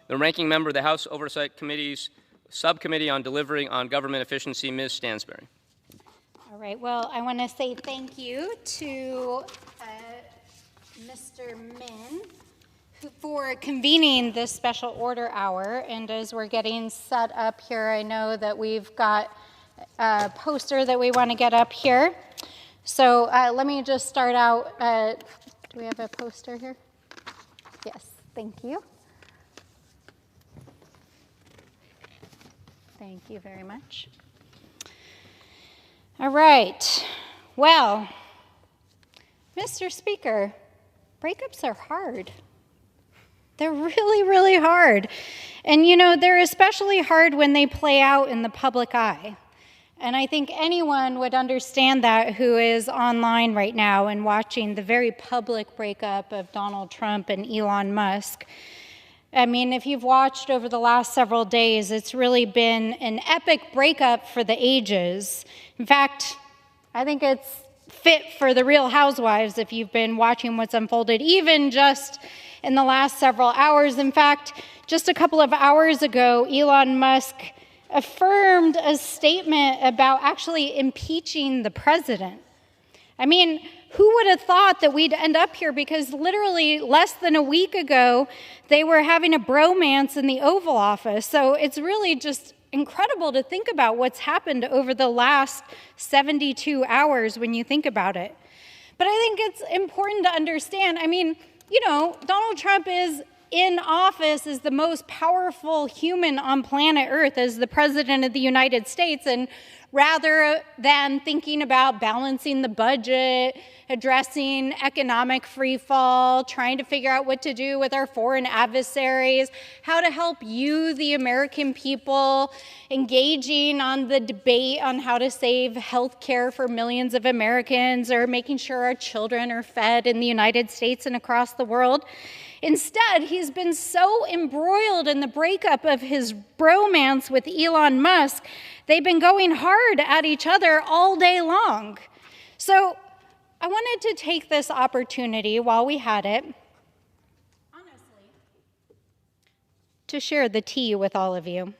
the ranking member of the House Oversight Committee's Subcommittee on Delivering on Government Efficiency, Ms. Stansbury. All right, well, I want to say thank you to Mr. Min for convening this special order hour. And as we're getting set up here, I know that we've got a poster that we want to get up here. So let me just start out. Do we have a poster here? Yes, thank you. Thank you very much. All right. Well, Mr. Speaker, breakups are hard. They're really, really hard. And, you know, they're especially hard when they play out in the public eye. And I think anyone would understand that who is online right now and watching the very public breakup of Donald Trump and Elon Musk. I mean, if you've watched over the last several days, it's really been an epic breakup for the ages. In fact, I think it's fit for the Real Housewives if you've been watching what's unfolded, even just in the last several hours. In fact, just a couple of hours ago, Elon Musk affirmed a statement about actually impeaching the president. I mean, who would have thought that we'd end up here? Because literally less than a week ago, they were having a bromance in the Oval Office. So it's really just incredible to think about what's happened over the last 72 hours when you think about it. But I think it's important to understand, I mean, you know, Donald Trump is in office as the most powerful human on planet Earth, as the president of the United States. And rather than thinking about balancing the budget, addressing economic freefall, trying to figure out what to do with our foreign adversaries, how to help you, the American people, engaging on the debate on how to save health care for millions of Americans, or making sure our children are fed in the United States and across the world. Instead, he's been so embroiled in the breakup of his bromance with Elon Musk, they've been going hard at each other all day long. So I wanted to take this opportunity while we had it, honestly, to share the tea with all of you.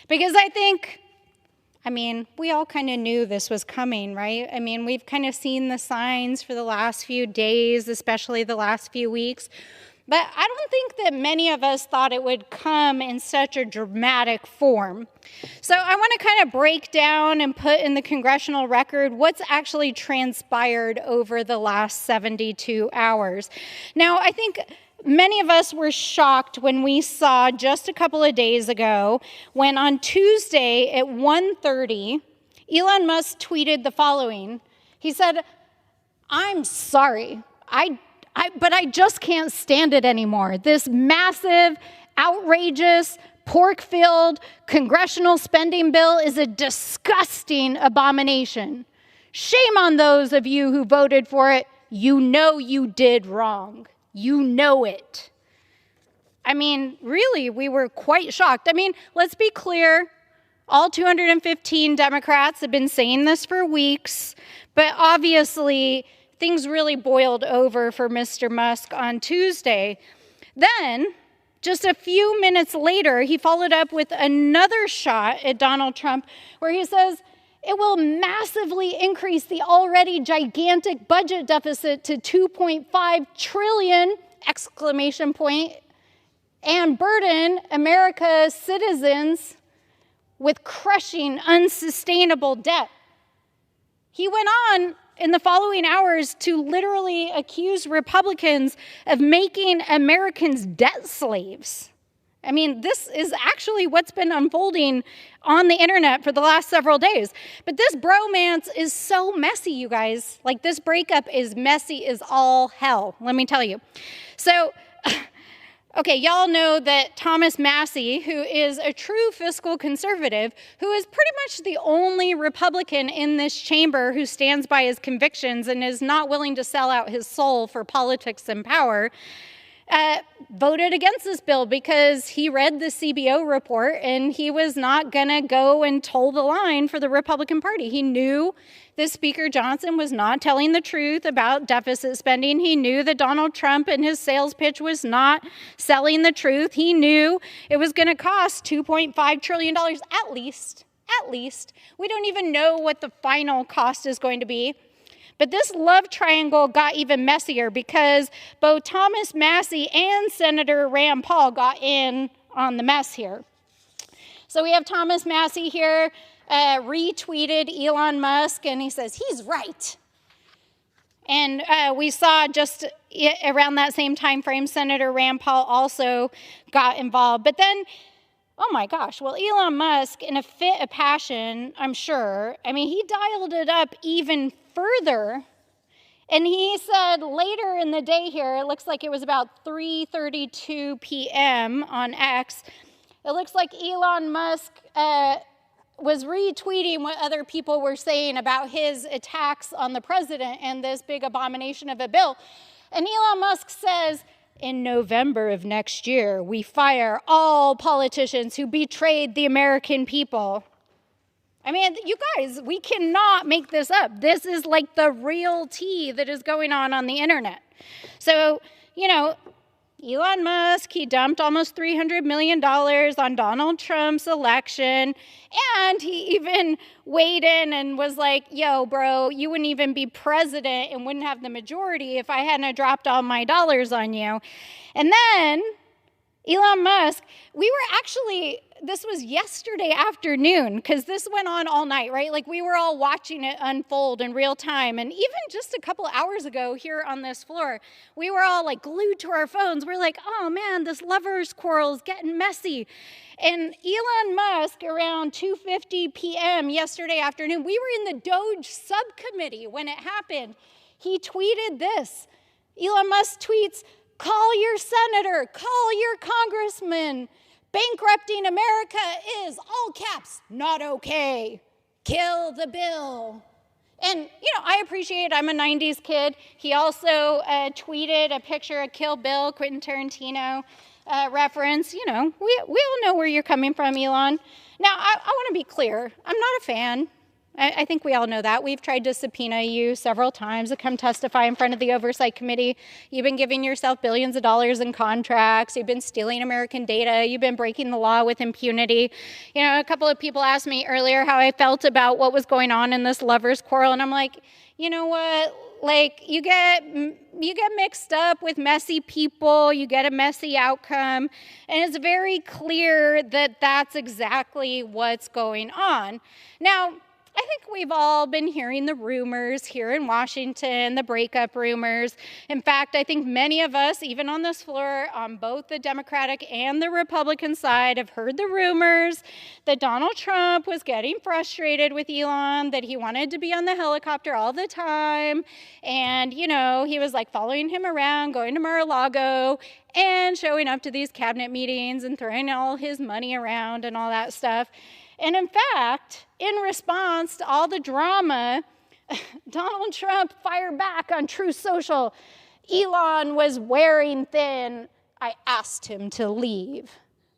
Because I mean, we all kind of knew this was coming, right? I mean, we've kind of seen the signs for the last few days, especially the last few weeks. But I don't think that many of us thought it would come in such a dramatic form. So I want to kind of break down and put in the congressional record what's actually transpired over the last 72 hours. Now, I think many of us were shocked when we saw just a couple of days ago when on Tuesday at 1:30, Elon Musk tweeted the following. He said, "I'm sorry, but I just can't stand it anymore. This massive, outrageous, pork-filled congressional spending bill is a disgusting abomination. Shame on those of you who voted for it. You know you did wrong. You know it." I mean, really, we were quite shocked. I mean, let's be clear. All 215 Democrats have been saying this for weeks, but obviously things really boiled over for Mr. Musk on Tuesday. Then, just a few minutes later, he followed up with another shot at Donald Trump where he says, "It will massively increase the already gigantic budget deficit to 2.5 trillion, exclamation point, and burden America's citizens with crushing, unsustainable debt." He went on in the following hours to literally accuse Republicans of making Americans debt slaves. I mean, this is actually what's been unfolding on the internet for the last several days. But this bromance is so messy, you guys. Like, this breakup is messy as all hell, let me tell you. So, okay, y'all know that Thomas Massie, who is a true fiscal conservative, who is pretty much the only Republican in this chamber who stands by his convictions and is not willing to sell out his soul for politics and power, voted against this bill because he read the CBO report and he was not going to go and toe the line for the Republican Party. He knew that Speaker Johnson was not telling the truth about deficit spending. He knew that Donald Trump and his sales pitch was not selling the truth. He knew it was going to cost $2.5 trillion at least. At least. We don't even know what the final cost is going to be. But this love triangle got even messier because both Thomas Massie and Senator Rand Paul got in on the mess here. So we have Thomas Massie here retweeted Elon Musk, and he says, he's right. And we saw just around that same time frame, Senator Rand Paul also got involved. But then, oh my gosh, well, Elon Musk, in a fit of passion, I'm sure, I mean, he dialed it up even further. And he said later in the day here, it looks like it was about 3:32 p.m. on X, it looks like Elon Musk was retweeting what other people were saying about his attacks on the president and this big abomination of a bill. And Elon Musk says, in November of next year, we fire all politicians who betrayed the American people. I mean, you guys, we cannot make this up. This is like the real tea that is going on the internet. So, you know, Elon Musk, he dumped almost $300 million on Donald Trump's election, and he even weighed in and was like, yo, bro, you wouldn't even be president and wouldn't have the majority if I hadn't dropped all my dollars on you. And then Elon Musk, we were actually, this was yesterday afternoon, because this went on all night, right? Like we were all watching it unfold in real time. And even just a couple hours ago here on this floor, we were all like glued to our phones. We're like, oh man, this lovers quarrel is getting messy. And Elon Musk, around 2:50 p.m. yesterday afternoon, we were in the Doge subcommittee when it happened. He tweeted this. Elon Musk tweets, call your senator, call your congressman. Bankrupting America is, all caps, not okay. Kill the bill. And, you know, I appreciate I'm a 90s kid. He also tweeted a picture of Kill Bill, Quentin Tarantino reference. You know, we all know where you're coming from, Elon. Now, I want to be clear. I'm not a fan. I think we all know that. We've tried to subpoena you several times to come testify in front of the Oversight Committee. You've been giving yourself billions of dollars in contracts. You've been stealing American data. You've been breaking the law with impunity. You know, a couple of people asked me earlier how I felt about what was going on in this lovers quarrel, and I'm like, you know what? Like, you get mixed up with messy people, you get a messy outcome, and it's very clear that that's exactly what's going on. Now, I think we've all been hearing the rumors here in Washington, the breakup rumors. In fact, I think many of us, even on this floor, on both the Democratic and the Republican side, have heard the rumors that Donald Trump was getting frustrated with Elon, that he wanted to be on the helicopter all the time. And, you know, he was like following him around, going to Mar-a-Lago, and showing up to these cabinet meetings and throwing all his money around and all that stuff. And in fact, in response to all the drama, Donald Trump fired back on Truth Social. Elon was wearing thin. I asked him to leave.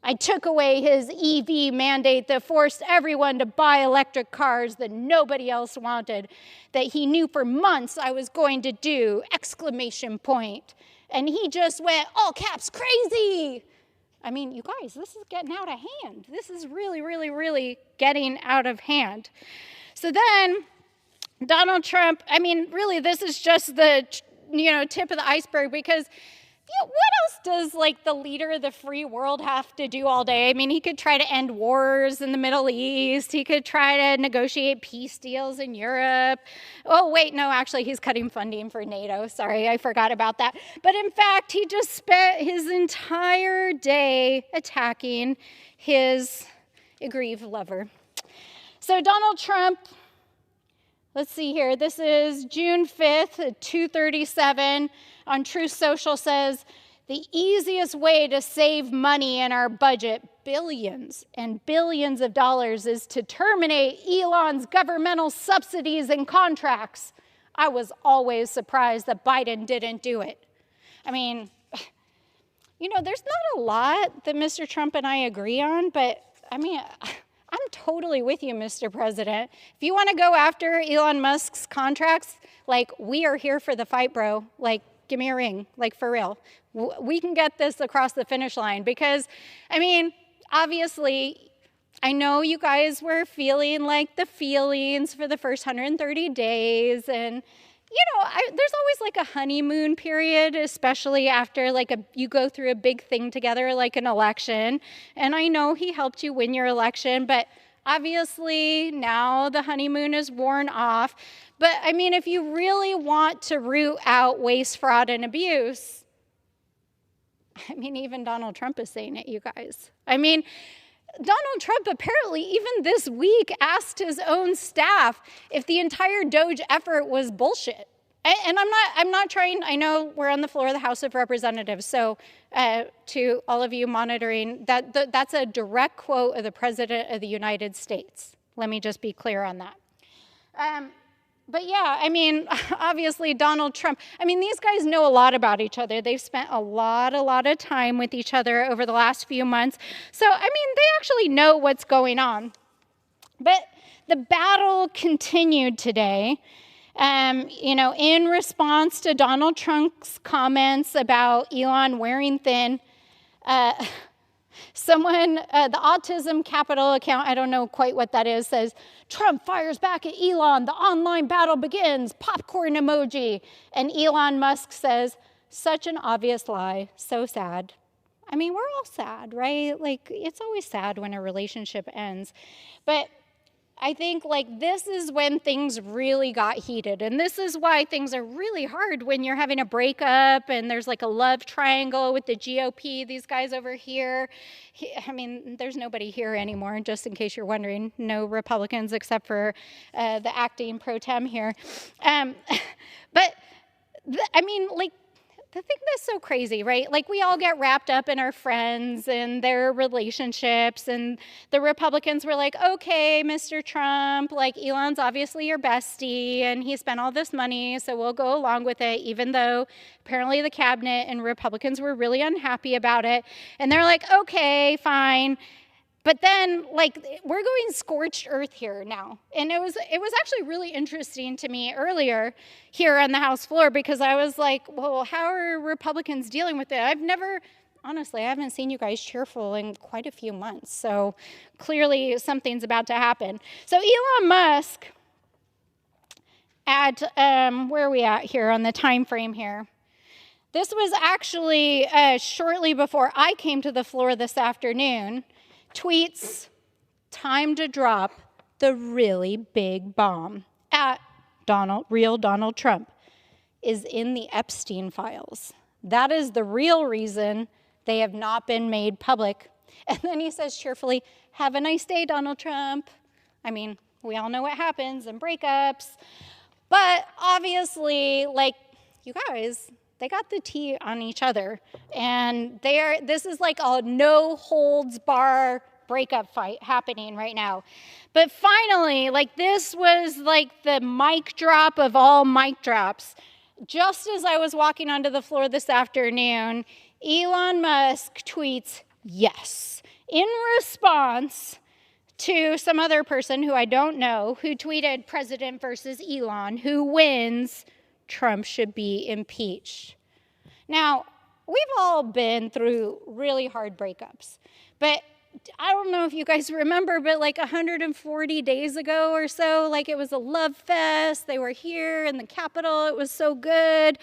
I took away his EV mandate that forced everyone to buy electric cars that nobody else wanted, that he knew for months I was going to do, exclamation point. And he just went, all caps, crazy. I mean, you guys, this is getting out of hand. This is really, really, really getting out of hand. So then Donald Trump, I mean, really, this is just the, tip of the iceberg, because what else does like the leader of the free world have to do all day? I mean, he could try to end wars in the Middle East. He could try to negotiate peace deals in Europe. Oh, wait, no, actually, he's cutting funding for NATO. Sorry, I forgot about that. But in fact, he just spent his entire day attacking his aggrieved lover. So Donald Trump, let's see here. This is June 5th at 2:37 on Truth Social, says, the easiest way to save money in our budget, billions and billions of dollars, is to terminate Elon's governmental subsidies and contracts. I was always surprised that Biden didn't do it. I mean, there's not a lot that Mr. Trump and I agree on, but I mean, I'm totally with you, Mr. President. If you want to go after Elon Musk's contracts, like, we are here for the fight, bro. Like, give me a ring, like, for real. We can get this across the finish line because, I mean, obviously, I know you guys were feeling like the feelings for the first 130 days, and there's always like a honeymoon period, especially after you go through a big thing together like an election. And I know he helped you win your election, but obviously now the honeymoon is worn off. But I mean, if you really want to root out waste, fraud, and abuse, I mean, even Donald Trump is saying it, you guys. I mean, Donald Trump apparently even this week asked his own staff if the entire Doge effort was bullshit. And I'm not trying, I know we're on the floor of the House of Representatives, so to all of you monitoring, that's a direct quote of the President of the United States. Let me just be clear on that. But yeah, I mean, obviously Donald Trump, I mean, these guys know a lot about each other. They've spent a lot of time with each other over the last few months. So, I mean, they actually know what's going on. But the battle continued today. In response to Donald Trump's comments about Elon wearing thin, someone, the Autism Capital account, I don't know quite what that is, says, Trump fires back at Elon, the online battle begins, popcorn emoji. And Elon Musk says, such an obvious lie, so sad. I mean, we're all sad, right? Like, it's always sad when a relationship ends. But I think, this is when things really got heated. And this is why things are really hard when you're having a breakup and there's a love triangle with the GOP, these guys over here. I mean, there's nobody here anymore, just in case you're wondering. No Republicans except for the acting pro tem here. But, the thing that's so crazy, right? We all get wrapped up in our friends and their relationships, and the Republicans were like, okay, Mr. Trump, Elon's obviously your bestie, and he spent all this money, so we'll go along with it, even though apparently the cabinet and Republicans were really unhappy about it. And they're like, okay, fine. But then, we're going scorched earth here now. And it was actually really interesting to me earlier here on the House floor, because I was like, well, how are Republicans dealing with it? Honestly, I haven't seen you guys cheerful in quite a few months. So clearly something's about to happen. So Elon Musk, at, where are we at here on the time frame here? This was actually shortly before I came to the floor this afternoon. Tweets, time to drop the really big bomb at real Donald Trump is in the Epstein files. That is the real reason they have not been made public. And then he says cheerfully, have a nice day, Donald Trump. I mean, we all know what happens in breakups. But obviously, you guys, they got the tea on each other. And this is a no holds bar breakup fight happening right now. But finally, this was the mic drop of all mic drops. Just as I was walking onto the floor this afternoon, Elon Musk tweets, yes, in response to some other person who I don't know, who tweeted President versus Elon, who wins, Trump should be impeached. Now, we've all been through really hard breakups, but I don't know if you guys remember, but 140 days ago or so, it was a love fest. They were here in the Capitol. It was so good.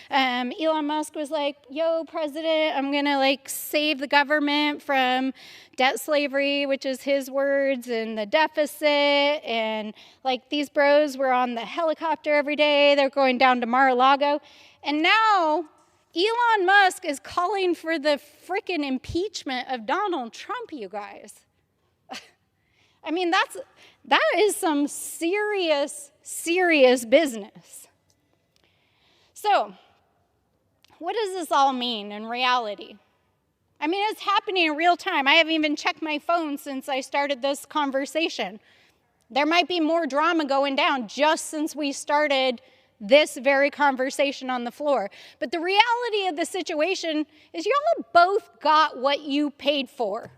Elon Musk was like, yo, President, I'm going to save the government from debt slavery, which is his words, and the deficit. And these bros were on the helicopter every day. They're going down to Mar-a-Lago. And now Elon Musk is calling for the frickin' impeachment of Donald Trump, you guys. I mean, that is some serious business. So, what does this all mean in reality? I mean, it's happening in real time. I haven't even checked my phone since I started this conversation. There might be more drama going down just since we started this very conversation on the floor. But the reality of the situation is y'all both got what you paid for.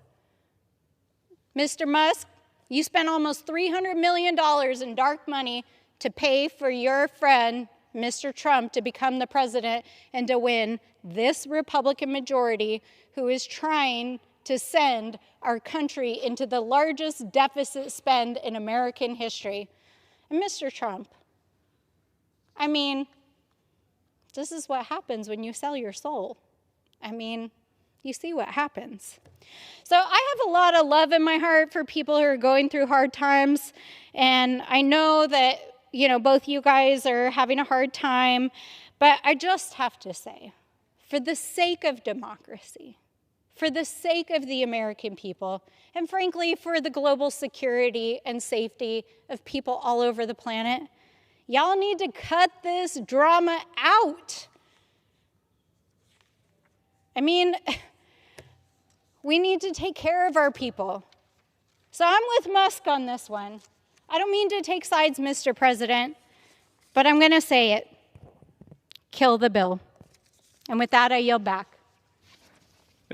Mr. Musk, you spent almost $300 million in dark money to pay for your friend, Mr. Trump, to become the president and to win this Republican majority who is trying to send our country into the largest deficit spend in American history. And Mr. Trump, I mean, this is what happens when you sell your soul. I mean, you see what happens. So I have a lot of love in my heart for people who are going through hard times. And I know that, both you guys are having a hard time. But I just have to say, for the sake of democracy, for the sake of the American people, and frankly, for the global security and safety of people all over the planet, y'all need to cut this drama out. I mean, we need to take care of our people. So I'm with Musk on this one. I don't mean to take sides, Mr. President, but I'm going to say it. Kill the bill. And with that, I yield back.